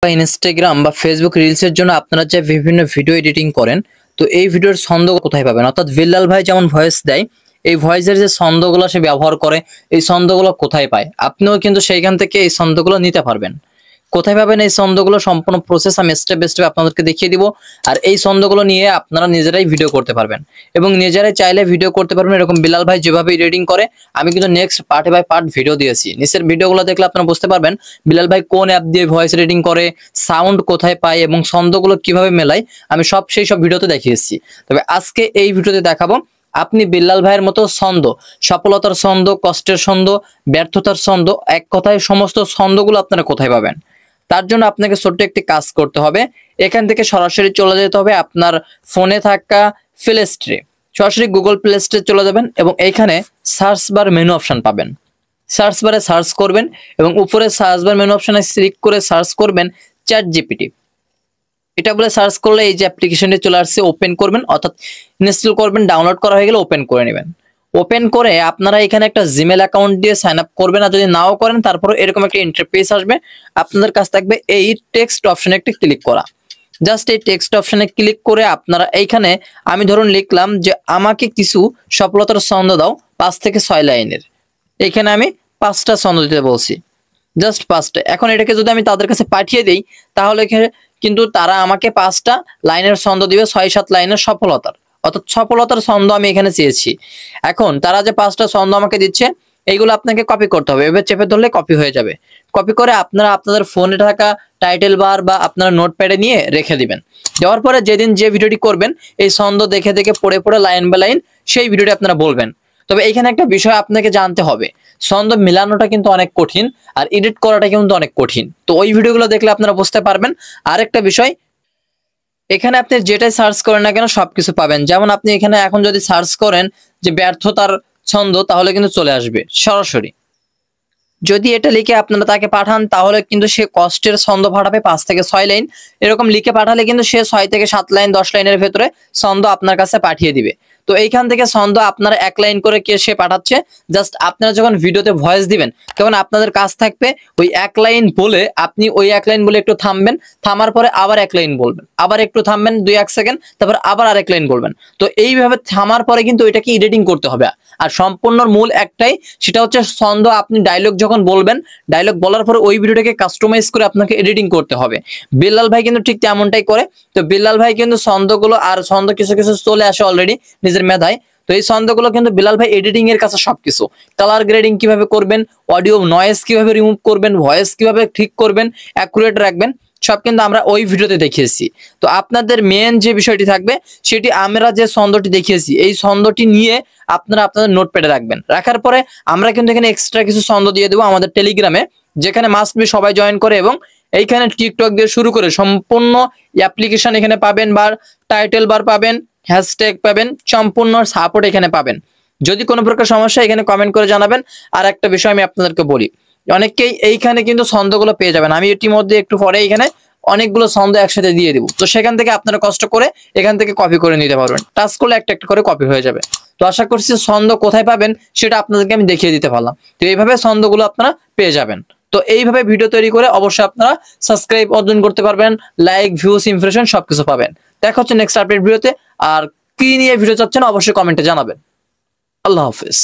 Instagram বা Facebook রিলসের জন্য আপনারা যে বিভিন্ন ভিডিও এডিটিং করেন, তো এই ভিডিওর ছন্দ কোথায় পাবেন? অর্থাৎ বিল্লাল ভাই যেমন ভয়েস দেয়, এই ভয়েসের যে ছন্দগুলো সে ব্যবহার করে, এই ছন্দগুলো কোথায় পায়? আপনিও কিন্তু সেইখান থেকে এই ছন্দগুলো নিতে পারবেন। কোথায় পাবেন এই ছন্দগুলো? সম্পূর্ণ প্রসেস আমি স্টেপ বাই স্টেপ আপনাদেরকে দেখিয়ে দিব। আর এই ছন্দগুলো নিয়ে আপনারা নিজেরাই ভিডিও করতে পারবেন এবং নিজেরাই চাইলে ভিডিও করতে পারবেন। এরকম বিল্লাল ভাই যেভাবে এডিটিং করে, আমি কিন্তু নেক্সট পার্টে বাই পার্ট ভিডিও দিয়েছি। নিচের ভিডিওগুলো দেখলে আপনারা বুঝতে পারবেন বিল্লাল ভাই কোন অ্যাপ দিয়ে ভয়েস এডিটিং করে, সাউন্ড কোথায় পায় এবং ছন্দগুলো কিভাবে মেলায়, আমি সেই সব ভিডিওতে দেখিয়েছি। তবে আজকে এই ভিডিওতে দেখাবো আপনি বিল্লাল ভাইয়ের মতো ছন্দ, সফলতার ছন্দ, কষ্টের ছন্দ, ব্যর্থতার ছন্দ, এক কথায় সমস্ত ছন্দগুলো আপনারা কোথায় পাবেন। তার জন্য আপনাকে ছোট্ট একটি কাজ করতে হবে। এখান থেকে সরাসরি চলে যেতে হবে আপনার ফোনে থাকা প্লে স্টোরে, সরাসরি গুগল প্লে স্টোরে চলে যাবেন এবং এইখানে সার্চ বার মেনু অপশন পাবেন। সার্চ বারে সার্চ করবেন এবং উপরে সার্চ বার মেনু অপশনে ক্লিক করে সার্চ করবেন চ্যাট জিপিটি। এটা বলে সার্চ করলে এই যে অ্যাপ্লিকেশনটি চলে আসছে, ওপেন করবেন, অর্থাৎ ইনস্টল করবেন। ডাউনলোড করা হয়ে গেলে ওপেন করে নেবেন। ওপেন করে আপনারা এখানে একটা জিমেল অ্যাকাউন্ট দিয়ে সাইন আপ করবেন। আর যদি নাও করেন তারপরে এরকম একটা ইন্টারফেস আসবে, আপনাদের কাছে থাকবে এই টেক্সট অপশনে একটি ক্লিক করা। জাস্ট এই টেক্সট অপশনে ক্লিক করে আপনারা এইখানে, আমি ধরুন লিখলাম যে আমাকে কিছু সফলতার ছন্দ দাও 5 থেকে 6 লাইনের। এখানে আমি 5টা ছন্দ দিতে বলছি, জাস্ট 5টা। এখন এটাকে যদি আমি তাদের কাছে পাঠিয়ে দিই, তাহলে কিন্তু তারা আমাকে 5টা লাইনের ছন্দ দিবে, 6-7 লাইনের সফলতার, অর্থাৎ সফলতার ছন্দ আমি এখানে চেয়েছি। এখন তারা যে 5টা ছন্দ আমাকে দিচ্ছে, এইগুলো আপনাকে কপি করতে হবে। এবার চেপে ধরলে কপি হয়ে যাবে। কপি করে আপনারা আপনাদের ফোনে থাকা টাইটেল বার বা আপনার নোটপ্যাডে নিয়ে রেখে দিবেন। দেওয়ার পরে যেদিন যে ভিডিওটি করবেন, এই ছন্দ দেখে দেখে পড়ে পড়ে লাইন বাই লাইন সেই ভিডিওটি আপনারা বলবেন। তবে এখানে একটা বিষয় আপনাকে জানতে হবে, ছন্দ মিলানোটা কিন্তু অনেক কঠিন আর এডিট করাটা কিন্তু অনেক কঠিন। তো ওই ভিডিওগুলো দেখলে আপনারা বুঝতে পারবেন। আরেকটা বিষয়, এখানে আপনি যেটাই সার্চ করেন না কেন সবকিছু পাবেন। যেমন আপনি এখানে এখন যদি সার্চ করেন যে ব্যর্থতার ছন্দ, তাহলে কিন্তু চলে আসবে সরাসরি। যদি এটা লিখে আপনারা তাকে পাঠান, তাহলে কিন্তু সে কষ্টের ছন্দ পাঠাবে 5 থেকে 6 লাইন। এরকম লিখে পাঠালে কিন্তু সে 6 থেকে 7 লাইন 10 লাইনের ভেতরে ছন্দ আপনার কাছে পাঠিয়ে দিবে। তো এইখান থেকে ছন্দ আপনারা 1 লাইন করে কে সে পাঠাচ্ছে, জাস্ট আপনারা যখন ভিডিওতে ভয়েস দিবেন, তখন আপনাদের কাজ থাকবে ওই 1 লাইন বলে, আপনি ওই 1 লাইন বলে একটু থামবেন, থামার পরে আবার 1 লাইন বলবেন, আবার একটু থামবেন 2-1 সেকেন্ড, তারপর আবার আরেক লাইন বলবেন। তো এইভাবে থামার পরে কিন্তু এটাকে এডিটিং করতে হবে। আর সম্পূর্ণ মূল একটাই, সেটা হচ্ছে ছন্দ। আপনি ডায়লগ যখন বলবেন, ডায়লগ বলার পরে ওই ভিডিওটাকে কাস্টমাইজ করে আপনাকে এডিটিং করতে হবে। বিল্লাল ভাই কিন্তু ঠিক তেমনটাই করে। তো বিল্লাল ভাই কিন্তু ছন্দগুলো, আর ছন্দ কিছু কিছু চলে আসে অলরেডি নিজের মেধায়। তো এই ছন্দগুলো কিন্তু বিল্লাল ভাই এডিটিং এর কাছে সবকিছু, কালার গ্রেডিং কিভাবে করবেন, অডিও নয়েজ কিভাবে রিমুভ করবেন, ভয়েস কিভাবে ঠিক করবেন, অ্যাকুরেট রাখবেন, সব কিন্তু আমরা ওই ভিডিওতে দেখিয়েছি। তো আপনাদের মেন যে বিষয়টি থাকবে, সেটি আমরা যে ছন্দটি দেখিয়েছি, এই ছন্দটি নিয়ে আপনারা আপনাদের নোটপ্যাডে রাখবেন। রাখার পরে আমরা কিন্তু এখানে এক্সট্রা কিছু ছন্দ দিয়ে দেবো আমাদের টেলিগ্রামে, যেখানে মাস্ট বি সবাই জয়েন করে। এবং এইখানে টিকটক দিয়ে শুরু করে সম্পূর্ণ অ্যাপ্লিকেশন এখানে পাবেন, বার টাইটেল বার পাবেন, হ্যাশট্যাগ পাবেন, সম্পূর্ণ সাপোর্ট এখানে পাবেন। যদি কোনো প্রকার সমস্যা এখানে কমেন্ট করে জানাবেন। আর একটা বিষয় আমি আপনাদেরকে বলি, অনেকেই এইখানে কিন্তু ছন্দগুলো পেয়ে যাবেন। আমি ইতিমধ্যে একটু পরে এখানে অনেকগুলো ছন্দ একসাথে দিয়ে দিব। তো সেখান থেকে আপনারা কষ্ট করে এখান থেকে কপি করে নিতে পারবেন। টাচ করলে একটা একটা করে কপি হয়ে যাবে। তো আশা করছি ছন্দ কোথায় পাবেন সেটা আপনাদেরকে আমি দেখিয়ে দিতে পারলাম। তো এইভাবে ছন্দগুলো আপনারা পেয়ে যাবেন। তো এইভাবে ভিডিও তৈরি করে অবশ্যই আপনারা সাবস্ক্রাইব অর্জন করতে পারবেন, লাইক, ভিউজ, ইমপ্রেশন সবকিছু পাবেন। দেখা হচ্ছে নেক্সট আপডেট ভিডিওতে। আর কি নিয়ে ভিডিও চাচ্ছেন অবশ্যই কমেন্টে জানাবেন। আল্লাহ হাফেজ।